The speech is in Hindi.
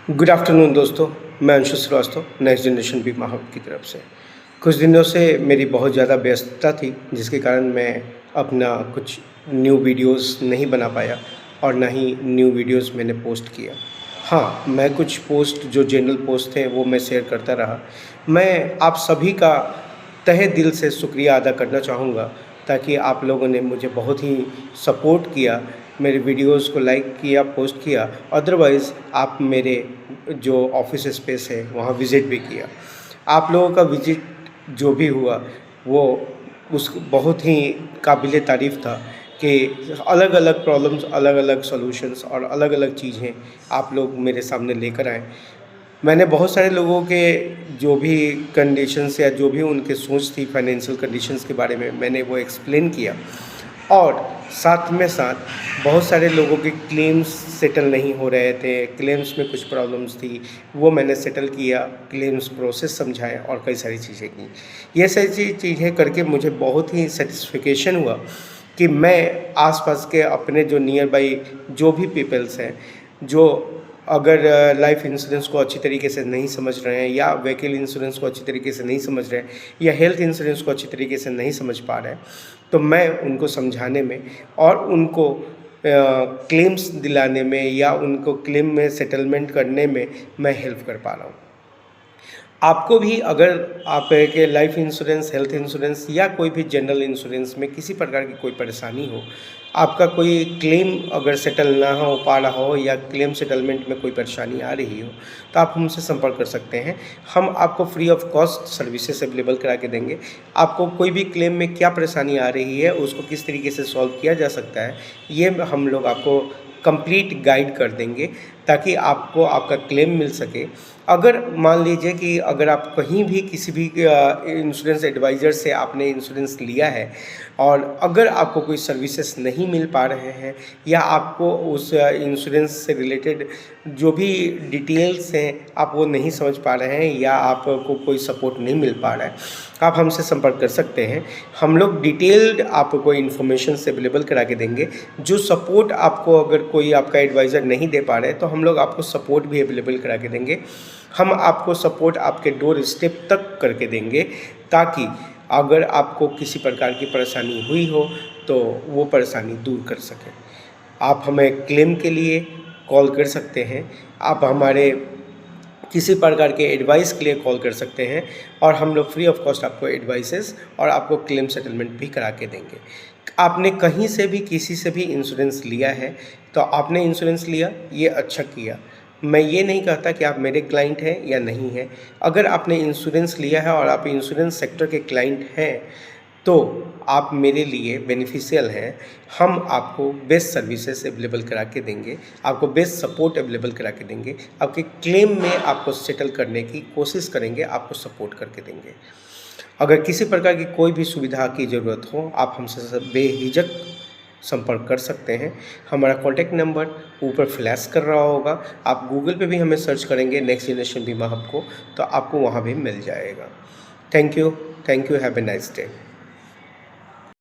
गुड आफ्टरनून दोस्तों। मैं अंशु श्रीवास्तव नेक्स्ट जनरेशन बीमा हब की तरफ से। कुछ दिनों से मेरी बहुत ज़्यादा व्यस्तता थी, जिसके कारण मैं अपना कुछ न्यू वीडियोस नहीं बना पाया और ना ही न्यू वीडियोस मैंने पोस्ट किया। हाँ, मैं कुछ पोस्ट जो जनरल पोस्ट थे वो मैं शेयर करता रहा। मैं आप सभी का तहे दिल से शुक्रिया अदा करना चाहूँगा, ताकि आप लोगों ने मुझे बहुत ही सपोर्ट किया, मेरे वीडियोस को लाइक किया, पोस्ट किया। अदरवाइज़ आप मेरे जो ऑफ़िस स्पेस है वहाँ विज़िट भी किया। आप लोगों का विज़िट जो भी हुआ वो उस बहुत ही काबिले तारीफ़ था कि अलग-अलग प्रॉब्लम्स, अलग-अलग सॉल्यूशंस और अलग-अलग चीज़ें आप लोग मेरे सामने लेकर आए। मैंने बहुत सारे लोगों के जो भी कंडीशंस या जो भी उनकी सोच थी फाइनेंशियल कंडीशंस के बारे में, मैंने वो एक्सप्लेन किया। और साथ में साथ बहुत सारे लोगों के क्लेम्स सेटल नहीं हो रहे थे, क्लेम्स में कुछ प्रॉब्लम्स थी, वो मैंने सेटल किया, क्लेम्स प्रोसेस समझाए और कई सारी चीज़ें की। ये सारी चीज़ें करके मुझे बहुत ही सैटिस्फिकेशन हुआ कि मैं आस-पास के अपने जो नियर बाई जो भी पीपल्स हैं, जो अगर लाइफ इंश्योरेंस को अच्छी तरीके से नहीं समझ रहे हैं या व्हीकल इंश्योरेंस को अच्छी तरीके से नहीं समझ रहे हैं या हेल्थ इंश्योरेंस को अच्छी तरीके से नहीं समझ पा रहे हैं, तो मैं उनको समझाने में और उनको क्लेम्स दिलाने में या उनको क्लेम में सेटलमेंट करने में मैं हेल्प कर पा रहा हूँ। आपको भी अगर आप के लाइफ इंश्योरेंस, हेल्थ इंश्योरेंस या कोई भी जनरल इंश्योरेंस में किसी प्रकार की कोई परेशानी हो, आपका कोई क्लेम अगर सेटल ना हो पा रहा हो या क्लेम सेटलमेंट में कोई परेशानी आ रही हो, तो आप हमसे संपर्क कर सकते हैं। हम आपको free of cost services available करा के देंगे। आपको कोई भी क्लेम में क्या परेशानी आ रही है, उसको किस तरीके से सॉल्व किया जा सकता है, ये हम लोग आपको कंप्लीट गाइड कर देंगे, ताकि आपको आपका क्लेम मिल सके। अगर मान लीजिए कि अगर आप कहीं भी किसी भी इंश्योरेंस एडवाइज़र से आपने इंश्योरेंस लिया है और अगर आपको कोई सर्विसेज नहीं मिल पा रहे हैं या आपको उस इंश्योरेंस से रिलेटेड जो भी डिटेल्स हैं आप वो नहीं समझ पा रहे हैं या आपको कोई सपोर्ट नहीं मिल पा रहा है, आप हमसे संपर्क कर सकते हैं। हम लोग डिटेल्ड आपको इन्फॉर्मेशन से अवेलेबल करा के देंगे। जो सपोर्ट आपको अगर कोई आपका एडवाइज़र नहीं दे पा रहे तो हम लोग आपको सपोर्ट भी अवेलेबल करा के देंगे। हम आपको सपोर्ट आपके डोर स्टेप तक करके देंगे, ताकि अगर आपको किसी प्रकार की परेशानी हुई हो तो वो परेशानी दूर कर सकें। आप हमें क्लेम के लिए कॉल कर सकते हैं, आप हमारे किसी प्रकार के एडवाइस के लिए कॉल कर सकते हैं और हम लोग फ्री ऑफ कॉस्ट आपको एडवाइसेस और आपको क्लेम सेटलमेंट भी करा के देंगे। आपने कहीं से भी किसी से भी इंश्योरेंस लिया है तो आपने इंश्योरेंस लिया, ये अच्छा किया। मैं ये नहीं कहता कि आप मेरे क्लाइंट हैं या नहीं हैं। अगर आपने इंश्योरेंस लिया है और आप इंश्योरेंस सेक्टर के क्लाइंट हैं तो आप मेरे लिए बेनिफिशियल हैं। हम आपको बेस्ट सर्विसेज अवेलेबल करा के देंगे, आपको बेस्ट सपोर्ट अवेलेबल करा के देंगे, आपके क्लेम में आपको सेटल करने की कोशिश करेंगे, आपको सपोर्ट करके देंगे। अगर किसी प्रकार की कोई भी सुविधा की ज़रूरत हो, आप हमसे बेहिचक संपर्क कर सकते हैं। हमारा कॉन्टैक्ट नंबर ऊपर फ्लैश कर रहा होगा। आप गूगल पे भी हमें सर्च करेंगे नेक्स्ट जनरेशन बीमा हब को, तो आपको वहाँ भी मिल जाएगा। Thank you, have a nice day.